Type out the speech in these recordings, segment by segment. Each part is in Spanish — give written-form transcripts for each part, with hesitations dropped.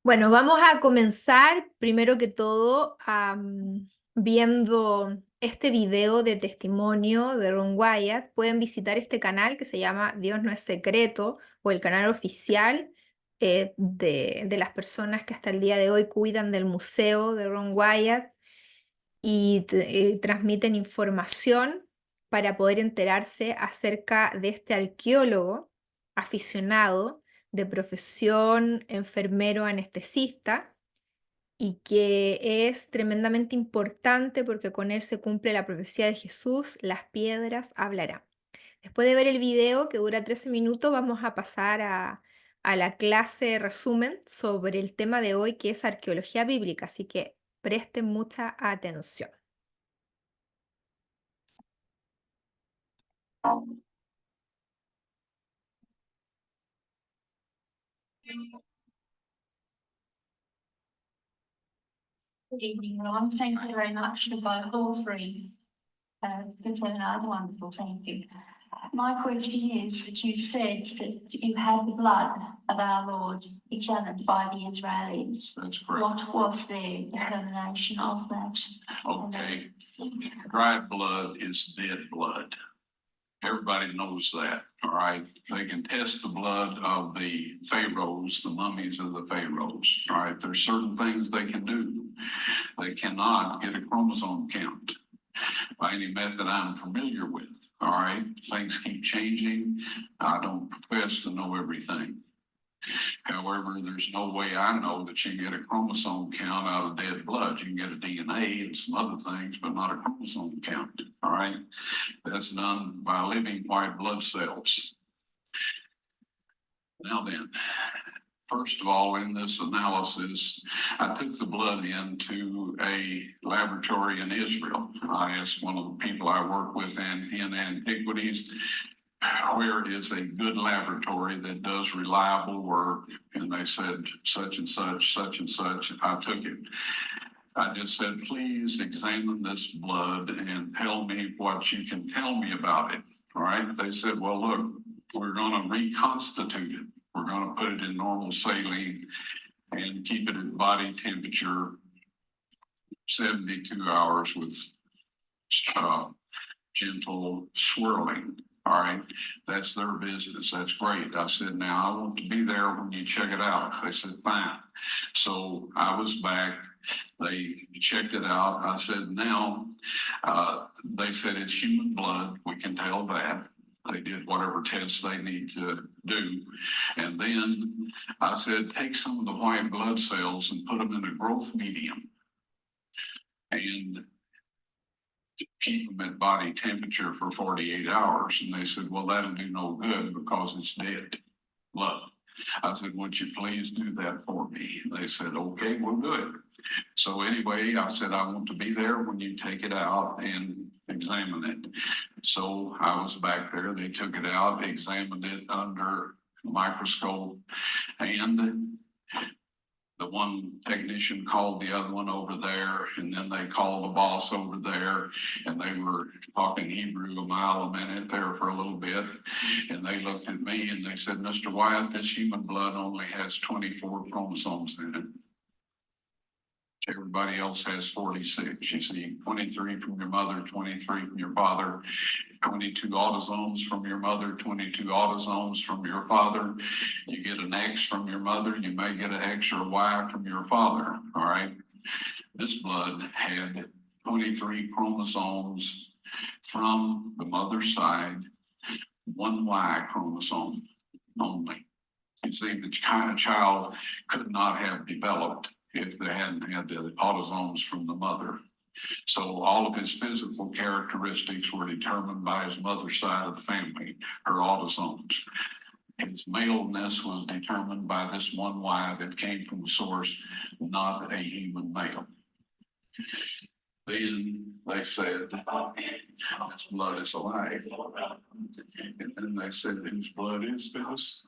Bueno, vamos a comenzar primero que todo viendo este video de testimonio de Ron Wyatt. Pueden visitar este canal que se llama Dios no es secreto o el canal oficial de las personas que hasta el día de hoy cuidan del museo de Ron Wyatt y transmiten información para poder enterarse acerca de este arqueólogo aficionado de profesión enfermero anestesista y que es tremendamente importante porque con él se cumple la profecía de Jesús: las piedras hablarán. Después de ver el video que dura 13 minutos, vamos a pasar a la clase resumen sobre el tema de hoy, que es arqueología bíblica, así que presten mucha atención. Good evening, Ron. Thank you very much for both all three. It's been another wonderful, thank you. My question is that you said that you had the blood of our Lord examined by the Israelis. That's correct. What was their determination of that? Okay. Dried blood is dead blood. Everybody knows that, all right? They can test the blood of the pharaohs, the mummies of the pharaohs, all right? There's certain things they can do. They cannot get a chromosome count by any method I'm familiar with, all right? Things keep changing. I don't profess to know everything. However, there's no way I know that you can get a chromosome count out of dead blood. You can get a DNA and some other things, but not a chromosome count, all right? That's done by living white blood cells. Now then, first of all, in this analysis, I took the blood into a laboratory in Israel. I asked one of the people I work with in antiquities, where is a good laboratory that does reliable work? And they said, such and such, such and such. I took it. I just said, please examine this blood and tell me what you can tell me about it. All right. They said, well, look, we're going to reconstitute it. We're going to put it in normal saline and keep it at body temperature 72 hours with gentle swirling. All right, that's their business. That's great. I said, now I want to be there when you check it out. They said, fine. So I was back. They checked it out. I said, now, they said it's human blood. We can tell that. They did whatever tests they need to do. And then I said, take some of the white blood cells and put them in a growth medium and keep them at body temperature for 48 hours. And they said, well, that'll do no good because it's dead blood. I said, would you please do that for me? And they said, okay, we'll do it. So anyway, I said, I want to be there when you take it out and examine it. So I was back there. They took it out, examined it under a microscope, and the one technician called the other one over there, and then they called the boss over there, and they were talking Hebrew a mile a minute there for a little bit. And they looked at me and they said, Mr. Wyatt, this human blood only has 24 chromosomes in it. Everybody else has 46. You see 23 from your mother, 23 from your father, 22 autosomes from your mother, 22 autosomes from your father. You get an X from your mother, you may get an X or a Y from your father, all right? This blood had 23 chromosomes from the mother's side, one Y chromosome only. You see, the child could not have developed if they hadn't had the autosomes from the mother. So all of his physical characteristics were determined by his mother's side of the family, her autosomes. His maleness was determined by this one Y that came from the source, not a human male. Then they said, this blood is alive. And then they said, whose blood is this?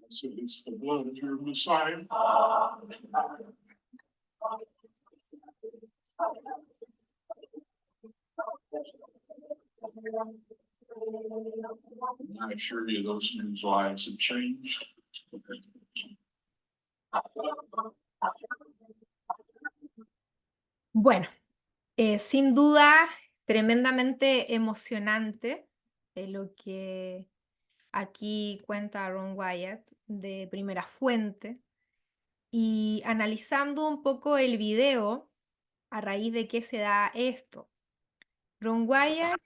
So it's the blood of your Messiah. I assure you, those men's lives have changed. Bueno, sin duda, tremendamente emocionante lo que aquí cuenta Ron Wyatt de primera fuente. Y analizando un poco el video, a raíz de qué se da esto. Ron Wyatt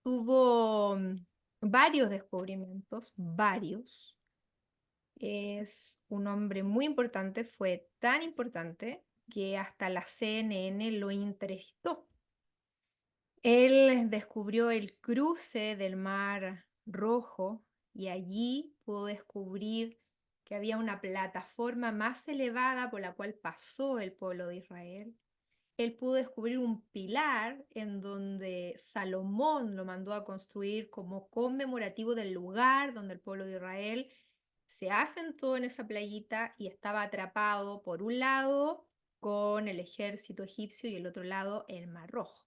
tuvo varios descubrimientos, varios. Es un hombre muy importante, fue tan importante que hasta la CNN lo entrevistó. Él descubrió el cruce del Mar Rojo y allí pudo descubrir que había una plataforma más elevada por la cual pasó el pueblo de Israel. Él pudo descubrir un pilar en donde Salomón lo mandó a construir como conmemorativo del lugar donde el pueblo de Israel se asentó en esa playita y estaba atrapado por un lado con el ejército egipcio y el otro lado el Mar Rojo.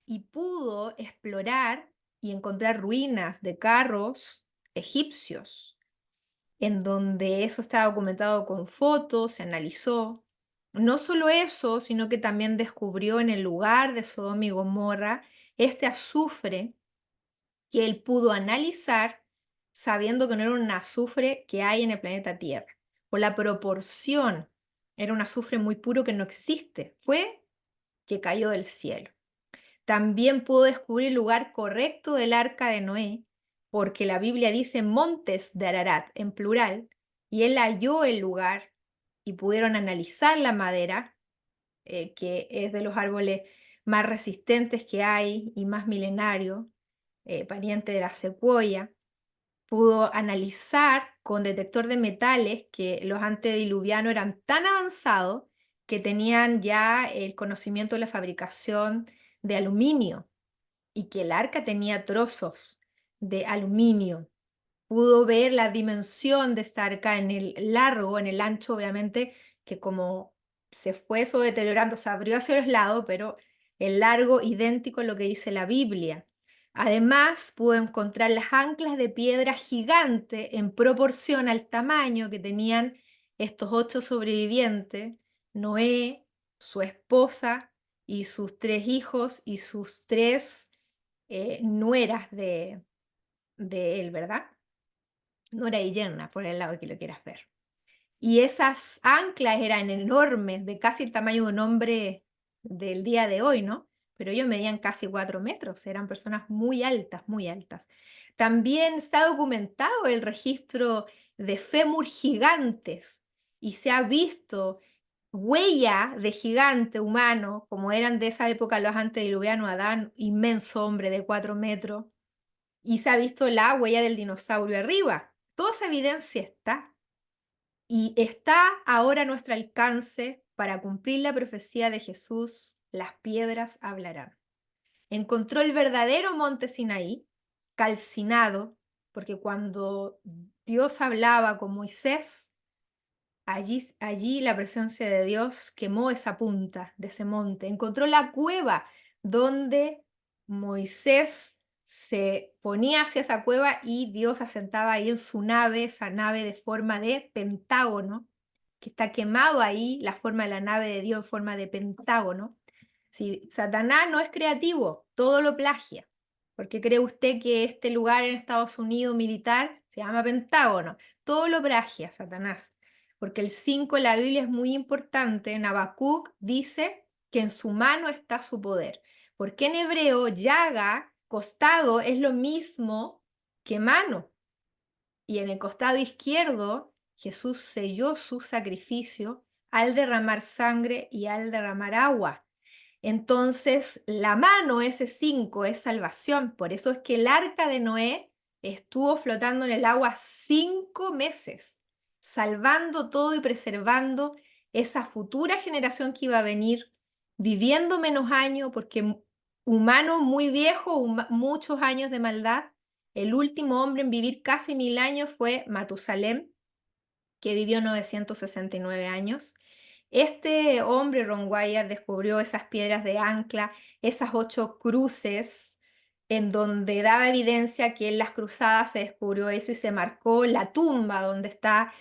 Y pudo explorar y encontrar ruinas de carros egipcios, en donde eso está documentado con fotos, se analizó. No solo eso, sino que también descubrió en el lugar de Sodoma y Gomorra este azufre que él pudo analizar sabiendo que no era un azufre que hay en el planeta Tierra. Por la proporción, era un azufre muy puro que no existe. Fue que cayó del cielo. También pudo descubrir el lugar correcto del arca de Noé, porque la Biblia dice montes de Ararat en plural, y él halló el lugar y pudieron analizar la madera, que es de los árboles más resistentes que hay y más milenario, pariente de la secuoya. Pudo analizar con detector de metales que los antediluvianos eran tan avanzados que tenían ya el conocimiento de la fabricación de aluminio y que el arca tenía trozos de aluminio. Pudo ver la dimensión de esta arca en el largo, en el ancho, obviamente, que como se fue eso deteriorando, se abrió hacia los lados, pero el largo idéntico a lo que dice la Biblia. Además, pudo encontrar las anclas de piedra gigante en proporción al tamaño que tenían estos 8 sobrevivientes, Noé, su esposa y sus 3 hijos y sus 3 nueras de él, ¿verdad? Nuera y yerna, por el lado que lo quieras ver. Y esas anclas eran enormes, de casi el tamaño de un hombre del día de hoy, ¿no? Pero ellos medían casi 4 metros, eran personas muy altas, muy altas. También está documentado el registro de fémur gigantes y se ha visto huella de gigante humano, como eran de esa época los antediluvianos, Adán, inmenso hombre de 4 metros, y se ha visto la huella del dinosaurio arriba. Toda esa evidencia está. Y está ahora a nuestro alcance para cumplir la profecía de Jesús, las piedras hablarán. Encontró el verdadero monte Sinaí, calcinado, porque cuando Dios hablaba con Moisés, allí la presencia de Dios quemó esa punta de ese monte. Encontró la cueva donde Moisés se ponía hacia esa cueva y Dios asentaba ahí en su nave, esa nave de forma de pentágono, que está quemado ahí, la forma de la nave de Dios en forma de pentágono. Si Satanás no es creativo, todo lo plagia. ¿Por qué cree usted que este lugar en Estados Unidos militar se llama Pentágono? Todo lo plagia Satanás, porque el 5 en la Biblia es muy importante. En Habacuc dice que en su mano está su poder. Porque en hebreo, llaga, costado, es lo mismo que mano. Y en el costado izquierdo, Jesús selló su sacrificio al derramar sangre y al derramar agua. Entonces, la mano, ese 5, es salvación. Por eso es que el arca de Noé estuvo flotando en el agua 5 meses, salvando todo y preservando esa futura generación que iba a venir, viviendo menos años, porque humano muy viejo, muchos años de maldad. El último hombre en vivir casi 1000 años fue Matusalén, que vivió 969 años. Este hombre, Ron Wyatt, descubrió esas piedras de ancla, esas 8 cruces en donde daba evidencia que en las cruzadas se descubrió eso y se marcó la tumba donde está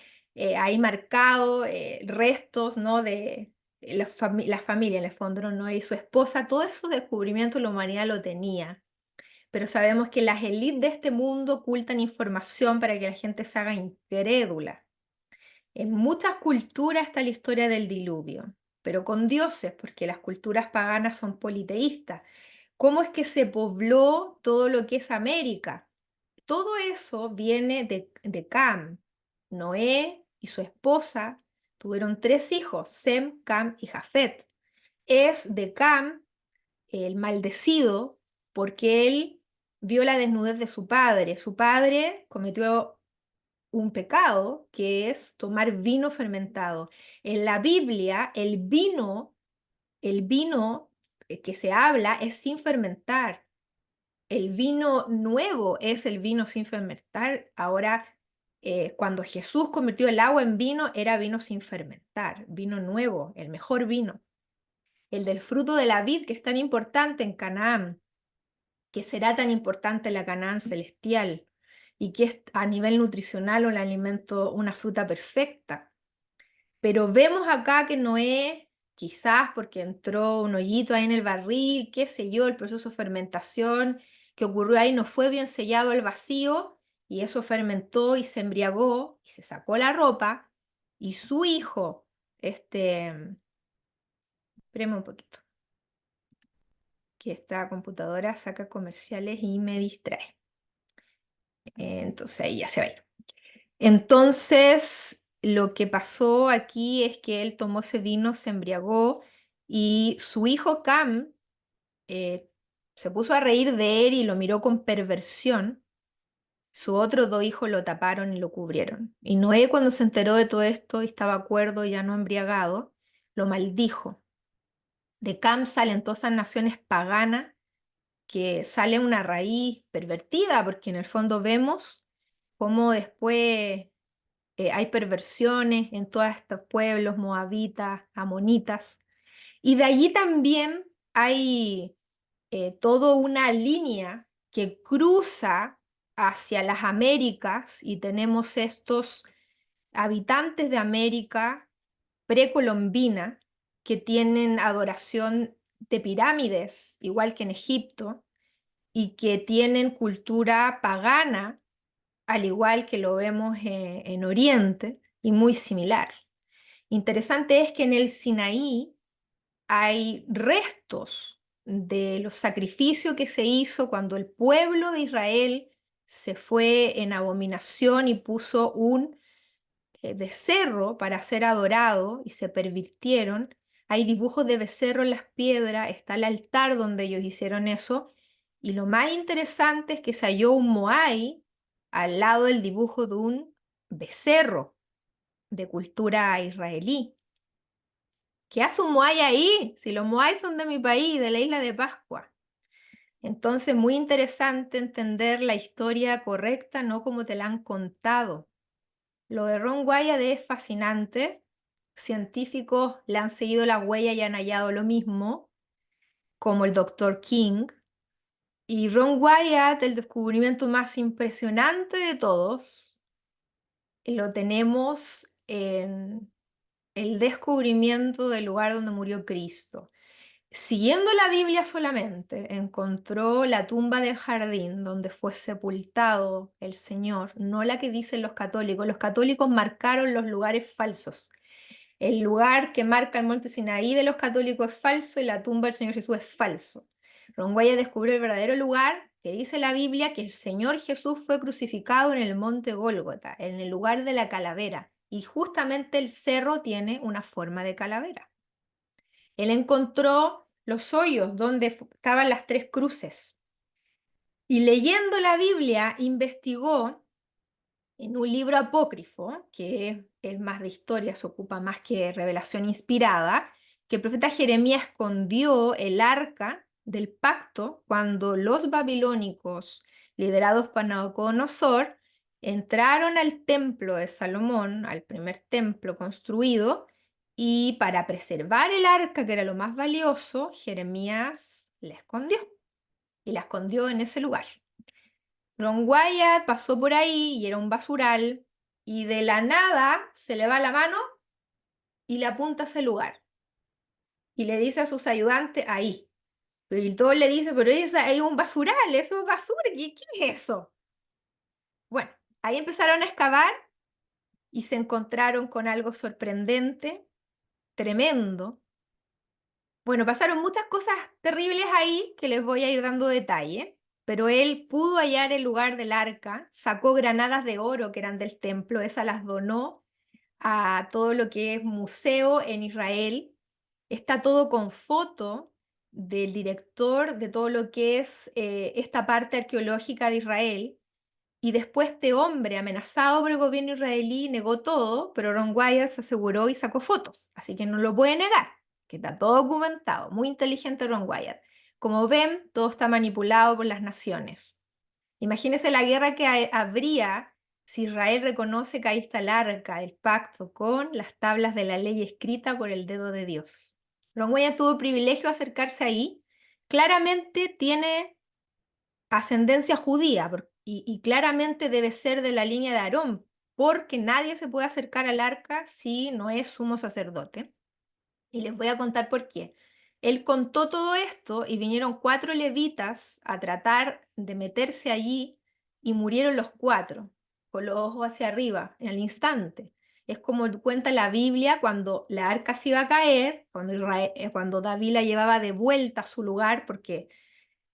ahí marcado restos, ¿no? de la familia, en el fondo, ¿no? Noé y su esposa. Todos esos descubrimientos la humanidad lo tenía. Pero sabemos que las élites de este mundo ocultan información para que la gente se haga incrédula. En muchas culturas está la historia del diluvio, pero con dioses, porque las culturas paganas son politeístas. ¿Cómo es que se pobló todo lo que es América? Todo eso viene de Cam. Noé y su esposa tuvieron 3 hijos, Sem, Cam y Jafet. Es de Cam el maldecido porque él vio la desnudez de su padre. Su padre cometió un pecado que es tomar vino fermentado. En la Biblia, el vino que se habla es sin fermentar. El vino nuevo es el vino sin fermentar. Ahora, cuando Jesús convirtió el agua en vino, era vino sin fermentar, vino nuevo, el mejor vino. El del fruto de la vid, que es tan importante en Canaán, que será tan importante en la Canaán celestial, y que es a nivel nutricional un alimento, una fruta perfecta. Pero vemos acá que Noé, quizás porque entró un hoyito ahí en el barril, qué sé yo, el proceso de fermentación que ocurrió ahí no fue bien sellado al vacío, y eso fermentó y se embriagó y se sacó la ropa, y su hijo, espérame un poquito, que esta computadora saca comerciales y me distrae. Entonces ahí ya se va a ir. Entonces, lo que pasó aquí es que él tomó ese vino, se embriagó y su hijo Cam eh, se puso a reír de él y lo miró con perversión. Sus otros 2 hijos lo taparon y lo cubrieron. Y Noé, cuando se enteró de todo esto y estaba cuerdo, ya no embriagado, lo maldijo. De Cam salen todas esas naciones paganas, que sale una raíz pervertida, porque en el fondo vemos cómo después hay perversiones en todos estos pueblos moabitas, amonitas, y de allí también hay toda una línea que cruza hacia las Américas y tenemos estos habitantes de América precolombina que tienen adoración de pirámides, igual que en Egipto, y que tienen cultura pagana, al igual que lo vemos en Oriente, y muy similar. Interesante es que en el Sinaí hay restos de los sacrificios que se hizo cuando el pueblo de Israel se fue en abominación y puso un becerro para ser adorado y se pervirtieron. Hay dibujos de becerro en las piedras, está el altar donde ellos hicieron eso. Y lo más interesante es que se halló un moai al lado del dibujo de un becerro de cultura israelí. ¿Qué hace un moai ahí? Si los moai son de mi país, de la isla de Pascua. Entonces, muy interesante entender la historia correcta, no como te la han contado. Lo de Ron Wyatt es fascinante. Científicos le han seguido la huella y han hallado lo mismo, como el Dr. King. Y Ron Wyatt, el descubrimiento más impresionante de todos, lo tenemos en el descubrimiento del lugar donde murió Cristo. Siguiendo la Biblia solamente, encontró la tumba del jardín donde fue sepultado el Señor, no la que dicen los católicos. Los católicos marcaron los lugares falsos. El lugar que marca el monte Sinaí de los católicos es falso y la tumba del Señor Jesús es falso. Ron Wyatt descubrió el verdadero lugar que dice la Biblia que el Señor Jesús fue crucificado en el monte Gólgota, en el lugar de la calavera. Y justamente el cerro tiene una forma de calavera. Él encontró los hoyos donde estaban las 3 cruces. Y leyendo la Biblia, investigó en un libro apócrifo, que es más de historia, se ocupa más que revelación inspirada, que el profeta Jeremías escondió el arca del pacto cuando los babilónicos, liderados por Nabucodonosor, entraron al templo de Salomón, al primer templo construido, y para preservar el arca, que era lo más valioso, Jeremías la escondió. y la escondió en ese lugar. Ron Wyatt pasó por ahí y era un basural, y de la nada se le va la mano y le apunta a ese lugar. Y le dice a sus ayudantes, ahí. Y todos le dicen, pero hay un basural, eso es basura, ¿qué es eso? Bueno, ahí empezaron a excavar y se encontraron con algo sorprendente, tremendo. Bueno, pasaron muchas cosas terribles ahí que les voy a ir dando detalle, pero él pudo hallar el lugar del arca, sacó granadas de oro que eran del templo, esas las donó a todo lo que es museo en Israel. Está todo con foto del director de todo lo que es esta parte arqueológica de Israel. Y después este hombre, amenazado por el gobierno israelí, negó todo, pero Ron Wyatt se aseguró y sacó fotos, así que no lo puede negar, que está todo documentado. Muy inteligente Ron Wyatt. Como ven, todo está manipulado por las naciones. Imagínense la guerra que habría si Israel reconoce que ahí está el arca, el pacto, con las tablas de la ley escrita por el dedo de Dios. Ron Wyatt tuvo el privilegio de acercarse ahí. Claramente tiene ascendencia judía y claramente debe ser de la línea de Aarón, porque nadie se puede acercar al arca si no es sumo sacerdote. Y les voy a contar por qué. Él contó todo esto y vinieron 4 levitas a tratar de meterse allí y murieron los 4, con los ojos hacia arriba, en el instante. Es como cuenta la Biblia cuando la arca se iba a caer, cuando David la llevaba de vuelta a su lugar, porque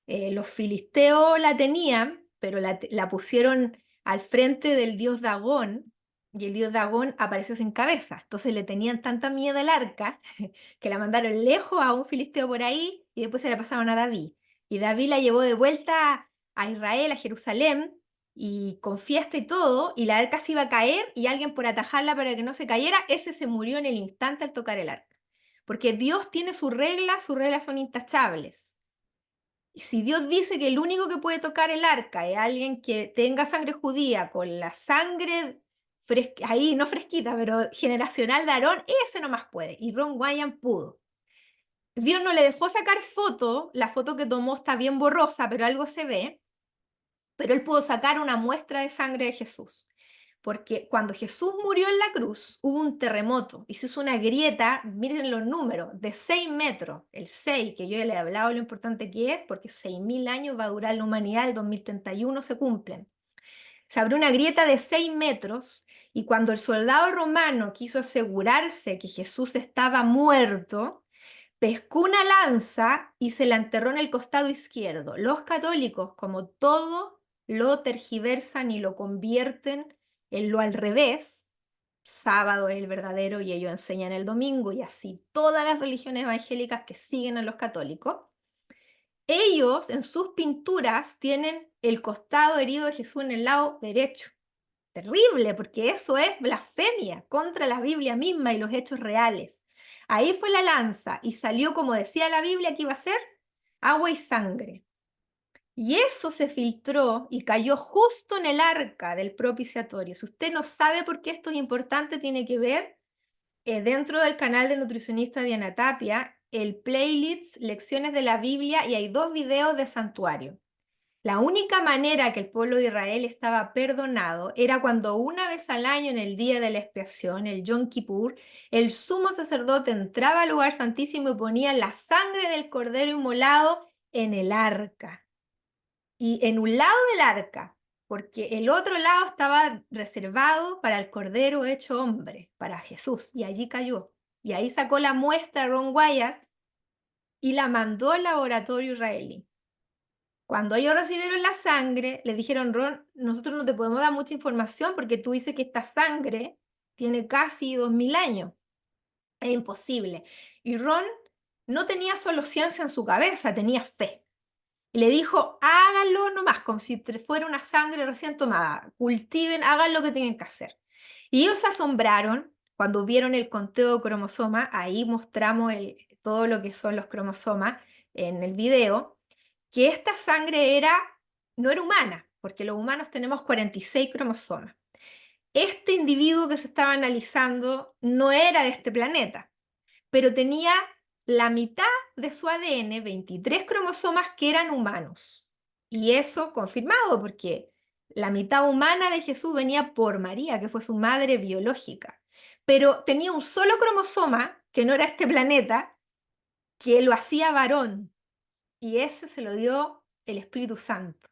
los filisteos la tenían, pero la pusieron al frente del dios Dagón, y el dios Dagón apareció sin cabeza. Entonces le tenían tanta miedo al arca que la mandaron lejos a un filisteo por ahí y después se la pasaron a David. Y David la llevó de vuelta a Israel, a Jerusalén, y con fiesta y todo, y la arca se iba a caer y alguien por atajarla para que no se cayera, ese se murió en el instante al tocar el arca. Porque Dios tiene sus reglas son intachables. Y si Dios dice que el único que puede tocar el arca es alguien que tenga sangre judía, con la sangre ahí, no fresquita, pero generacional de Aarón, ese nomás puede. Y Ron Wyatt pudo. Dios no le dejó sacar foto, la foto que tomó está bien borrosa, pero algo se ve, pero él pudo sacar una muestra de sangre de Jesús. Porque cuando Jesús murió en la cruz, hubo un terremoto y se hizo una grieta, miren los números, de 6 metros. El 6, que yo ya le he hablado lo importante que es, porque 6.000 años va a durar la humanidad, el 2031 se cumplen. Se abrió una grieta de 6 metros y cuando el soldado romano quiso asegurarse que Jesús estaba muerto, pescó una lanza y se la enterró en el costado izquierdo. Los católicos, como todo, lo tergiversan y lo convierten en lo al revés. Sábado es el verdadero y ellos enseñan el domingo, y así todas las religiones evangélicas que siguen a los católicos. Ellos en sus pinturas tienen el costado herido de Jesús en el lado derecho. Terrible, porque eso es blasfemia contra la Biblia misma y los hechos reales. Ahí fue la lanza y salió, como decía la Biblia que iba a ser, agua y sangre. Y eso se filtró y cayó justo en el arca del propiciatorio. Si usted no sabe por qué esto es importante, tiene que ver dentro del canal de nutricionista Diana Tapia el playlist Lecciones de la Biblia, y hay 2 videos de santuario. La única manera que el pueblo de Israel estaba perdonado era cuando una vez al año, en el día de la expiación, el Yom Kippur, el sumo sacerdote entraba al lugar santísimo y ponía la sangre del cordero inmolado en el arca. Y en un lado del arca, porque el otro lado estaba reservado para el cordero hecho hombre, para Jesús, y allí cayó. Y ahí sacó la muestra Ron Wyatt y la mandó al laboratorio israelí. Cuando ellos recibieron la sangre, le dijeron: Ron, nosotros no te podemos dar mucha información porque tú dices que esta sangre tiene casi 2000 años. Es imposible. Y Ron no tenía solo ciencia en su cabeza, tenía fe. Y le dijo: háganlo nomás, como si fuera una sangre recién tomada. Cultiven, hagan lo que tienen que hacer. Y ellos se asombraron cuando vieron el conteo de cromosomas. Ahí mostramos todo lo que son los cromosomas en el video, que esta sangre no era humana, porque los humanos tenemos 46 cromosomas. Este individuo que se estaba analizando no era de este planeta, pero tenía la mitad de su ADN, 23 cromosomas, que eran humanos. Y eso confirmado porque la mitad humana de Jesús venía por María, que fue su madre biológica. Pero tenía un solo cromosoma, que no era este planeta, que lo hacía varón. Y ese se lo dio el Espíritu Santo.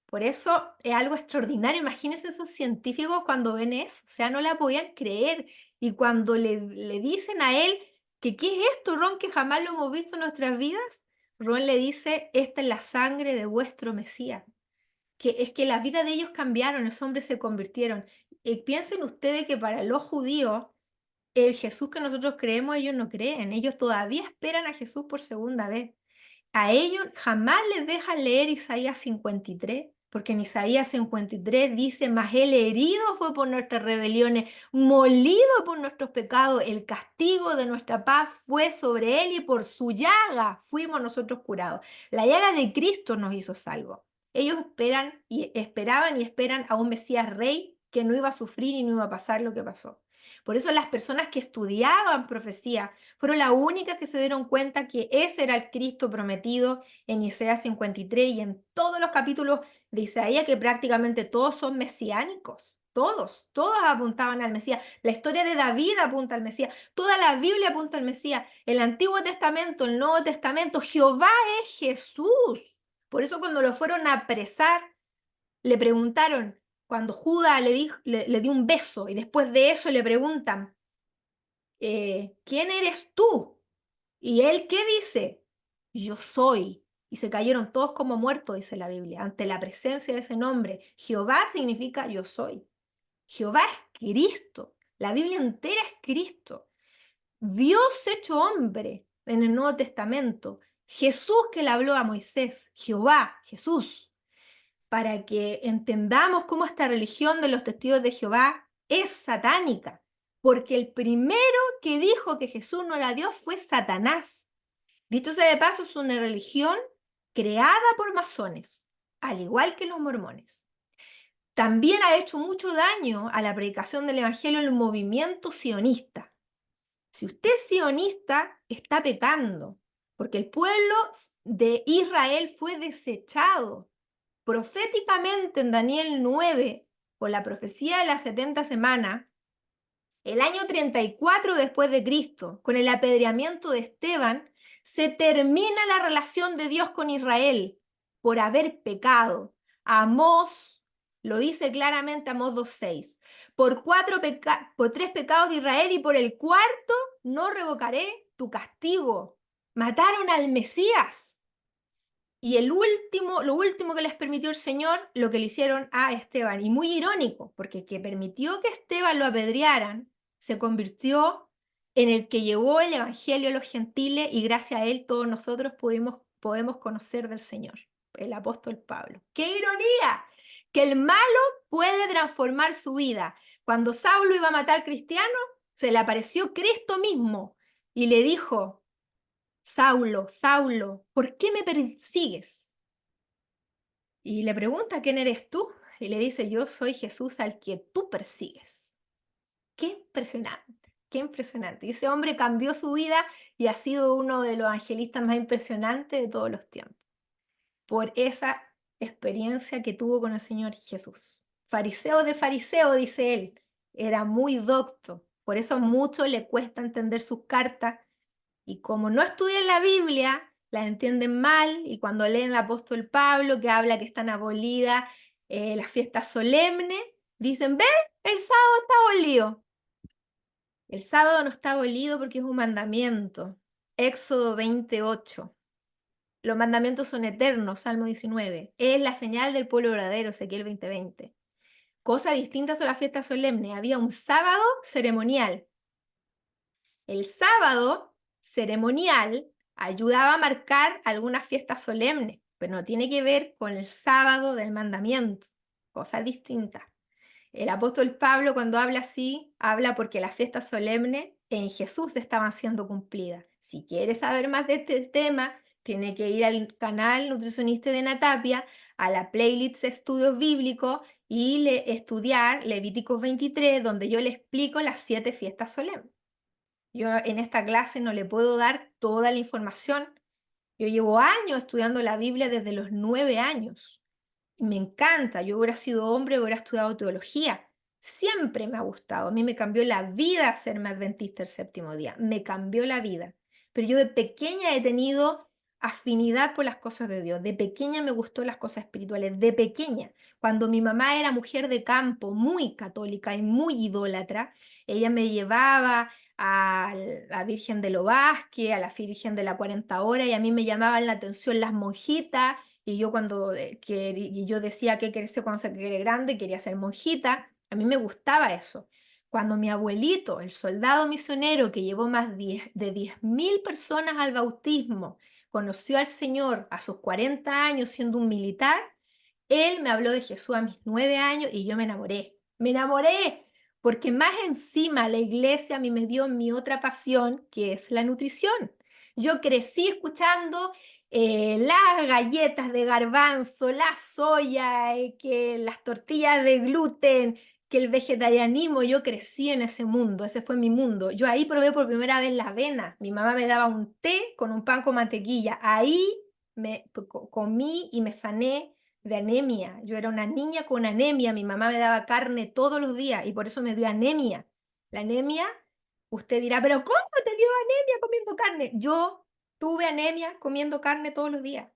Por eso es algo extraordinario. Imagínense esos científicos cuando ven eso. O sea, no la podían creer. Y cuando le dicen a él que ¿qué es esto, Ron, que jamás lo hemos visto en nuestras vidas? Ron le dice, esta es la sangre de vuestro Mesías. Que es que la vida de ellos cambiaron, los hombres se convirtieron. Piensen ustedes que para los judíos, el Jesús que nosotros creemos, ellos no creen. Ellos todavía esperan a Jesús por segunda vez. A ellos jamás les dejan leer Isaías 53, porque en Isaías 53 dice, mas él herido fue por nuestras rebeliones, molido por nuestros pecados, el castigo de nuestra paz fue sobre él y por su llaga fuimos nosotros curados. La llaga de Cristo nos hizo salvos. Ellos esperaban y esperan a un Mesías rey que no iba a sufrir y no iba a pasar lo que pasó. Por eso las personas que estudiaban profecía fueron las únicas que se dieron cuenta que ese era el Cristo prometido en Isaías 53 y en todos los capítulos de Isaías, que prácticamente todos son mesiánicos. Todos apuntaban al Mesías. La historia de David apunta al Mesías. Toda la Biblia apunta al Mesías. El Antiguo Testamento, el Nuevo Testamento, Jehová es Jesús. Por eso cuando lo fueron a apresar, le preguntaron, cuando Judas le dio un beso y después de eso le preguntan, ¿quién eres tú? ¿Y él qué dice? Yo soy. Y se cayeron todos como muertos, dice la Biblia, ante la presencia de ese nombre. Jehová significa yo soy. Jehová es Cristo. La Biblia entera es Cristo. Dios hecho hombre en el Nuevo Testamento. Jesús que le habló a Moisés. Jehová, Jesús. Para que entendamos cómo esta religión de los testigos de Jehová es satánica. Porque el primero que dijo que Jesús no era Dios fue Satanás. Dicho sea de paso, es una religión creada por masones, al igual que los mormones. También ha hecho mucho daño a la predicación del Evangelio el movimiento sionista. Si usted es sionista, está pecando, porque el pueblo de Israel fue desechado proféticamente en Daniel 9, con la profecía de las 70 semanas. El año 34 después de Cristo, con el apedreamiento de Esteban, se termina la relación de Dios con Israel por haber pecado. Amós lo dice claramente, Amós 2:6. Por 3 pecados de Israel y por el cuarto no revocaré tu castigo. Mataron al Mesías. Y lo último que les permitió el Señor, lo que le hicieron a Esteban. Y muy irónico, porque el que permitió que Esteban lo apedrearan, se convirtió en el que llevó el Evangelio a los gentiles y gracias a él todos nosotros podemos conocer del Señor, el apóstol Pablo. ¡Qué ironía! Que el malo puede transformar su vida. Cuando Saulo iba a matar cristianos, se le apareció Cristo mismo y le dijo, Saulo, Saulo, ¿por qué me persigues? Y le pregunta, ¿quién eres tú? Y le dice, yo soy Jesús al que tú persigues. Qué impresionante, qué impresionante. Y ese hombre cambió su vida y ha sido uno de los evangelistas más impresionantes de todos los tiempos, por esa experiencia que tuvo con el Señor Jesús. Fariseo de fariseo, dice él, era muy docto, por eso a muchos le cuesta entender sus cartas. Y como no estudian la Biblia, la entienden mal, y cuando leen al apóstol Pablo, que habla que están abolidas las fiestas solemnes, dicen, ven, el sábado está abolido. El sábado no está abolido porque es un mandamiento. Éxodo 28. Los mandamientos son eternos, Salmo 19. Es la señal del pueblo verdadero, Ezequiel 20:20. Cosas distintas son las fiestas solemnes. Había un sábado ceremonial. El sábado ceremonial ayudaba a marcar algunas fiestas solemnes, pero no tiene que ver con el sábado del mandamiento, cosas distintas. El apóstol Pablo cuando habla así, habla porque las fiestas solemnes en Jesús estaban siendo cumplidas. Si quiere saber más de este tema, tiene que ir al canal Nutricionista de Natapia, a la playlist Estudios Bíblicos y estudiar Levíticos 23, donde yo le explico las 7 fiestas solemnes. Yo en esta clase no le puedo dar toda la información. Yo llevo años estudiando la Biblia desde los 9 años. Y me encanta. Yo hubiera sido hombre, hubiera estudiado teología. Siempre me ha gustado. A mí me cambió la vida hacerme adventista el séptimo día. Me cambió la vida. Pero yo de pequeña he tenido afinidad por las cosas de Dios. De pequeña me gustó las cosas espirituales. De pequeña. Cuando mi mamá era mujer de campo, muy católica y muy idólatra, ella me llevaba a la Virgen de Lobasque, a la Virgen de la 40 horas, y a mí me llamaban la atención las monjitas, y yo cuando y yo decía que quería ser cuando se quede grande, quería ser monjita, a mí me gustaba eso. Cuando mi abuelito, el soldado misionero que llevó de 10.000 personas al bautismo, conoció al Señor a sus 40 años siendo un militar, él me habló de Jesús a mis 9 años y yo me enamoré. Me enamoré porque más encima la iglesia a mí me dio mi otra pasión, que es la nutrición. Yo crecí escuchando las galletas de garbanzo, la soya, que las tortillas de gluten, que el vegetarianismo. Yo crecí en ese mundo, ese fue mi mundo. Yo ahí probé por primera vez la avena. Mi mamá me daba un té con un pan con mantequilla. Ahí comí y me sané de anemia. Yo era una niña con anemia, mi mamá me daba carne todos los días y por eso me dio anemia. La anemia, usted dirá, pero ¿cómo te dio anemia comiendo carne? Yo tuve anemia comiendo carne todos los días.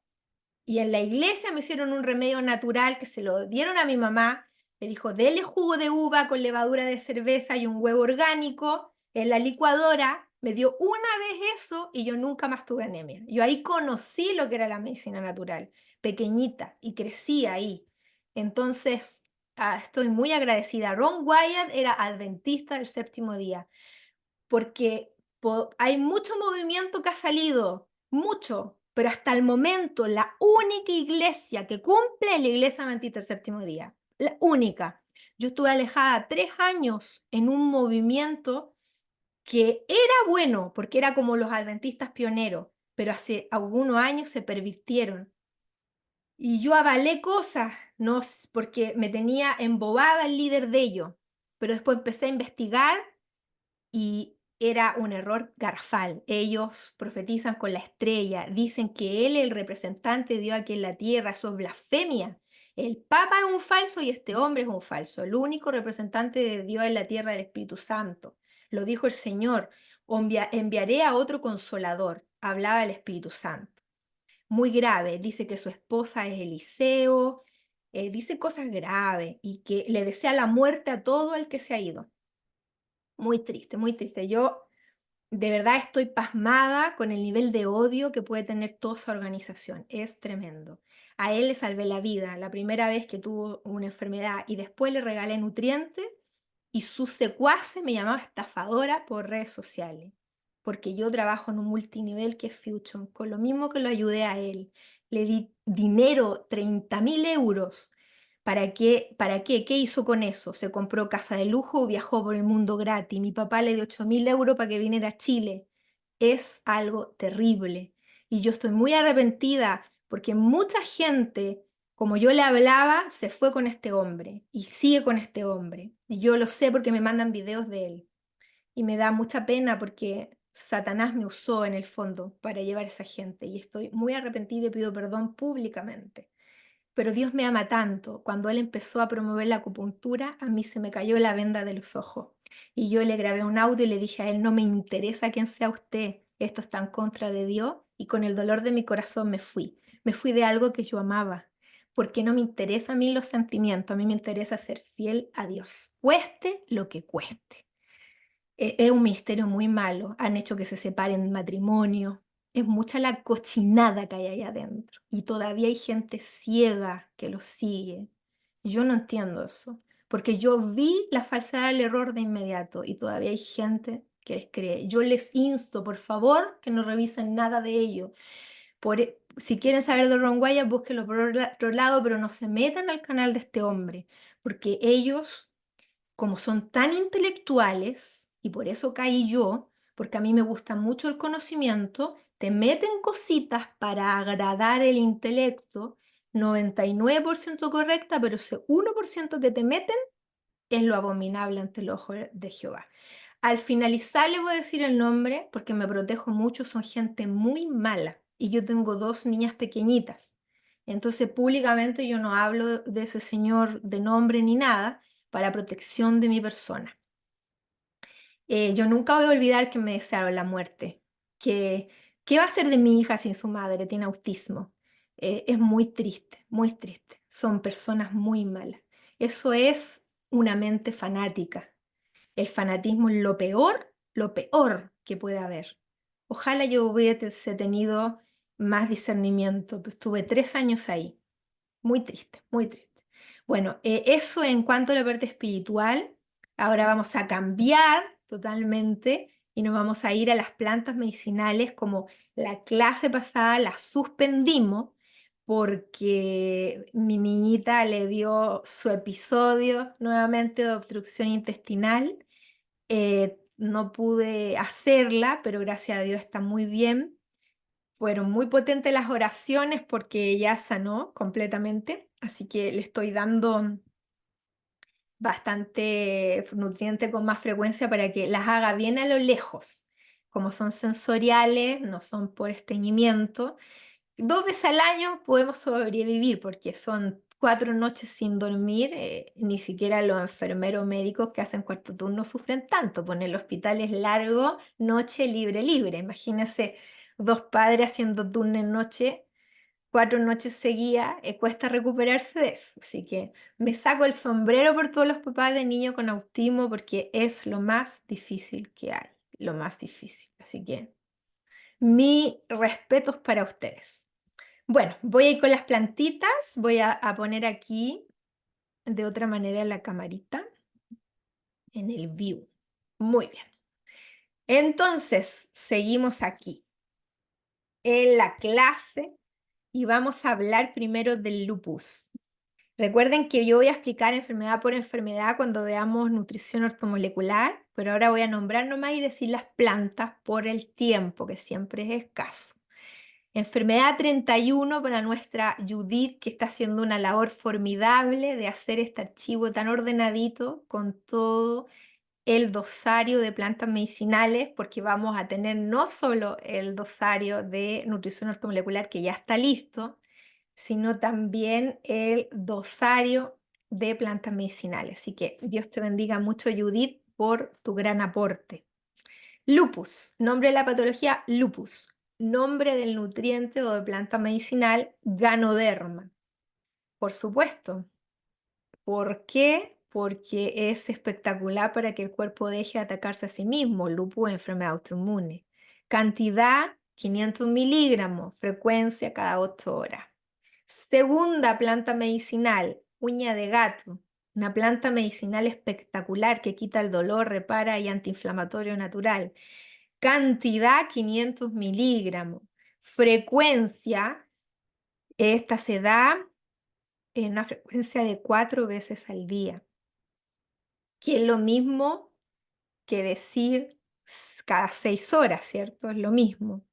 Y en la iglesia me hicieron un remedio natural que se lo dieron a mi mamá. Le dijo, dele jugo de uva con levadura de cerveza y un huevo orgánico en la licuadora. Me dio una vez eso y yo nunca más tuve anemia. Yo ahí conocí lo que era la medicina natural, pequeñita, y crecí ahí. Entonces, estoy muy agradecida. Ron Wyatt era adventista del séptimo día porque hay mucho movimiento que ha salido, mucho, pero hasta el momento la única iglesia que cumple es la iglesia adventista del séptimo día, la única. Yo estuve alejada 3 años en un movimiento que era bueno, porque era como los adventistas pioneros, pero hace algunos años se pervirtieron. Y yo avalé cosas, no, porque me tenía embobada el líder de ellos, pero después empecé a investigar y era un error garrafal. Ellos profetizan con la estrella, dicen que él es el representante de Dios aquí en la tierra, eso es blasfemia. El Papa es un falso y este hombre es un falso. El único representante de Dios en la tierra es el Espíritu Santo. Lo dijo el Señor, enviaré a otro consolador. Hablaba el Espíritu Santo. Muy grave, dice que su esposa es Eliseo, dice cosas graves y que le desea la muerte a todo el que se ha ido. Muy triste, muy triste. Yo de verdad estoy pasmada con el nivel de odio que puede tener toda esa organización. Es tremendo. A él le salvé la vida la primera vez que tuvo una enfermedad y después le regalé nutrientes y sus secuaces me llamaba estafadora por redes sociales. Porque yo trabajo en un multinivel que es Fusion, con lo mismo que lo ayudé a él. Le di dinero, 30.000 euros. ¿Para qué? ¿Para qué? ¿Qué hizo con eso? ¿Se compró casa de lujo o viajó por el mundo gratis? Mi papá le dio 8.000 euros para que viniera a Chile. Es algo terrible. Y yo estoy muy arrepentida porque mucha gente, como yo le hablaba, se fue con este hombre y sigue con este hombre. Y yo lo sé porque me mandan videos de él. Y me da mucha pena porque Satanás me usó en el fondo para llevar a esa gente. Y estoy muy arrepentida y pido perdón públicamente. Pero Dios me ama tanto. Cuando Él empezó a promover la acupuntura, a mí se me cayó la venda de los ojos. Y yo le grabé un audio y le dije a Él, no me interesa quién sea usted, esto está en contra de Dios. Y con el dolor de mi corazón me fui. Me fui de algo que yo amaba. Porque no me interesa a mí los sentimientos, a mí me interesa ser fiel a Dios, cueste lo que cueste. Es un ministerio muy malo, han hecho que se separen matrimonio, es mucha la cochinada que hay ahí adentro y todavía hay gente ciega que lo sigue. Yo no entiendo eso, porque yo vi la falsedad del error de inmediato y todavía hay gente que les cree. Yo les insto, por favor, que no revisen nada de ello. Si quieren saber de Ron Wyatt, búsquenlo por otro lado, pero no se metan al canal de este hombre, porque ellos como son tan intelectuales, y por eso caí yo, porque a mí me gusta mucho el conocimiento, te meten cositas para agradar el intelecto, 99% correcta, pero ese 1% que te meten es lo abominable ante el ojo de Jehová. Al finalizar le voy a decir el nombre porque me protejo mucho, son gente muy mala. y yo tengo 2 niñas pequeñitas. Entonces, públicamente yo no hablo de ese señor de nombre ni nada para protección de mi persona. Yo nunca voy a olvidar que me desearon la muerte. Que, ¿qué va a ser de mi hija sin su madre? Tiene autismo. Es muy triste, muy triste. Son personas muy malas. Eso es una mente fanática. El fanatismo es lo peor que puede haber. Ojalá yo hubiese tenido más discernimiento, pues estuve 3 años ahí. Muy triste, muy triste. Bueno, eso en cuanto a la parte espiritual. Ahora vamos a cambiar totalmente y nos vamos a ir a las plantas medicinales. Como la clase pasada la suspendimos porque mi niñita le dio su episodio nuevamente de obstrucción intestinal. No pude hacerla, pero gracias a Dios está muy bien. Fueron muy potentes las oraciones porque ella sanó completamente, así que le estoy dando bastante nutriente con más frecuencia para que las haga bien a lo lejos. Como son sensoriales, no son por estreñimiento. 2 veces al año podemos sobrevivir porque son 4 noches sin dormir. Ni siquiera los enfermeros médicos que hacen cuarto turno sufren tanto. Pues en el hospital es largo, noche libre, libre. Imagínense 2 padres haciendo turno en noche, 4 noches seguidas, cuesta recuperarse de eso. Así que me saco el sombrero por todos los papás de niños con autismo porque es lo más difícil que hay, lo más difícil. Así que mi respeto es para ustedes. Bueno, voy a ir con las plantitas, voy a poner aquí de otra manera la camarita en el view. Muy bien. Entonces, seguimos aquí en la clase y vamos a hablar primero del lupus. Recuerden que yo voy a explicar enfermedad por enfermedad cuando veamos nutrición ortomolecular, pero ahora voy a nombrar nomás y decir las plantas por el tiempo, que siempre es escaso. Enfermedad 31 para nuestra Judith, que está haciendo una labor formidable de hacer este archivo tan ordenadito con todo el dosario de plantas medicinales, porque vamos a tener no solo el dosario de nutrición ortomolecular que ya está listo, sino también el dosario de plantas medicinales. Así que Dios te bendiga mucho, Judith, por tu gran aporte. Lupus, nombre de la patología, lupus. Nombre del nutriente o de planta medicinal, Ganoderma. Por supuesto. ¿Por qué? Porque es espectacular para que el cuerpo deje de atacarse a sí mismo. Lupus es enfermedad autoinmune. Cantidad, 500 miligramos. Frecuencia, cada 8 horas. Segunda planta medicinal, uña de gato. Una planta medicinal espectacular que quita el dolor, repara y antiinflamatorio natural. Cantidad 500 miligramos. Frecuencia, esta se da en una frecuencia de 4 veces al día, que es lo mismo que decir cada 6 horas, ¿cierto? Es lo mismo.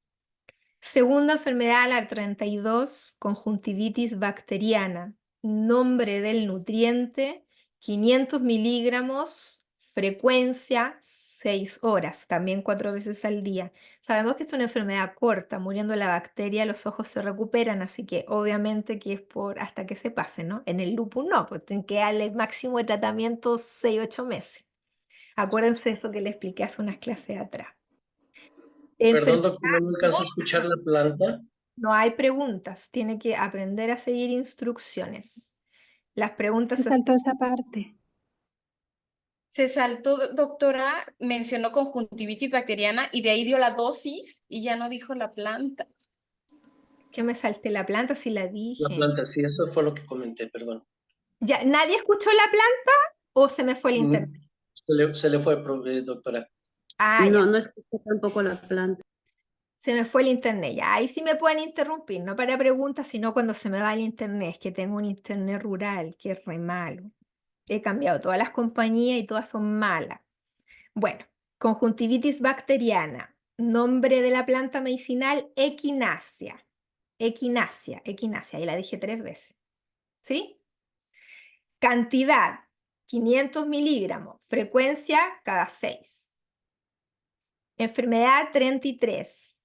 Segunda enfermedad, la 32, conjuntivitis bacteriana. Nombre del nutriente, 500 miligramos, frecuencia 6 horas, también 4 veces al día. Sabemos que es una enfermedad corta, muriendo la bacteria los ojos se recuperan, así que obviamente que es por hasta que se pase, ¿no? En el lupus no, pues tienen que darle el máximo de tratamiento 6 u 8 meses. Acuérdense de eso que le expliqué hace unas clases atrás. Perdón, Enfermedad, doctor, no me alcanzo a escuchar la planta. no hay preguntas, tiene que aprender a seguir instrucciones. Las preguntas Se saltó esa parte. Se saltó, doctora, mencionó conjuntivitis bacteriana y de ahí dio la dosis y ya no dijo la planta. que me salté la planta si la La dije. planta, sí, eso fue lo que comenté, perdón. ¿Ya, nadie escuchó la planta o se me fue el internet? Se le fue, doctora. Ah, No, ya, no escuché tampoco la planta. se me fue el internet. Ya, ahí sí me pueden interrumpir, no para preguntas, sino cuando se me va el internet. Es que tengo un internet rural que es re malo. He cambiado todas las compañías y todas son malas. Bueno, conjuntivitis bacteriana. Nombre de la planta medicinal, equinacia. Equinacia, equinacia. Y la dije 3 veces. ¿Sí? Cantidad, 500 miligramos. Frecuencia, cada 6. Enfermedad 33.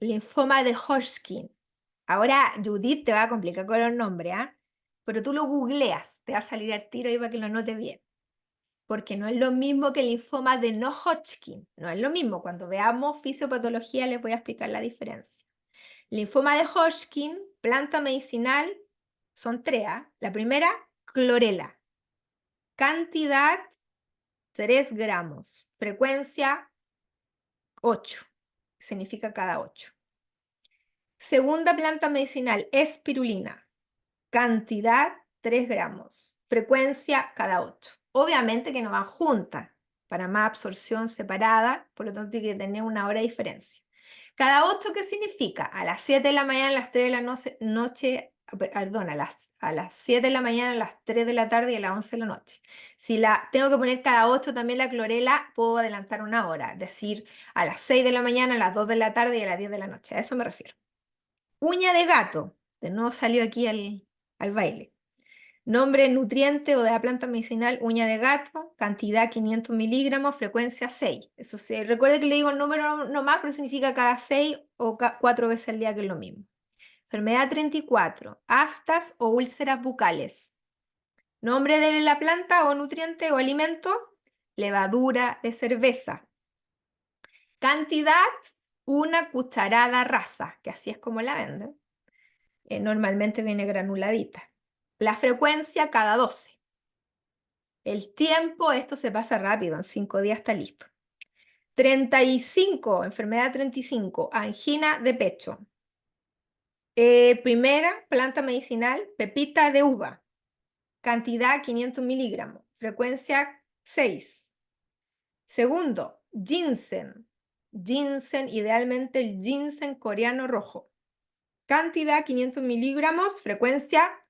linfoma de Hodgkin. Ahora Judith te va a complicar con los nombres, ¿ah? Pero tú lo googleas, te va a salir al tiro ahí para que lo notes bien. Porque no es lo mismo que el linfoma de no Hodgkin. No es lo mismo. Cuando veamos fisiopatología les voy a explicar la diferencia. Linfoma de Hodgkin, planta medicinal, son 3. La primera, clorela. Cantidad, 3 gramos. Frecuencia, 8. Significa cada 8. Segunda planta medicinal, espirulina. Cantidad, 3 gramos. Frecuencia, cada 8. Obviamente que no van juntas, para más absorción separada, por lo tanto tiene que tener una hora de diferencia. Cada 8, ¿qué significa? A las 7 de la mañana, a las 3 de la noche, perdón, a las 7 de la mañana, a las 3 de la tarde y a las 11 de la noche. Si tengo que poner cada 8 también la clorela, puedo adelantar una hora, es decir, a las 6 de la mañana, a las 2 de la tarde y a las 10 de la noche. A eso me refiero. Uña de gato, de nuevo salió aquí al baile. Nombre, nutriente o de la planta medicinal, uña de gato, cantidad 500 miligramos, frecuencia 6. Eso sí, recuerde que le digo el número nomás, pero significa cada 6 o 4 veces al día, que es lo mismo. Enfermedad 34, aftas o úlceras bucales. Nombre de la planta o nutriente o alimento, levadura de cerveza. Cantidad, 1 cucharada rasa, que así es como la venden. Normalmente viene granuladita. La frecuencia, cada 12. El tiempo, esto se pasa rápido, en 5 días está listo. 35, enfermedad 35, angina de pecho. Primera, planta medicinal, pepita de uva. Cantidad 500 miligramos. Frecuencia 6. Segundo, ginseng. Ginseng, idealmente el ginseng coreano rojo. Cantidad 500 miligramos, frecuencia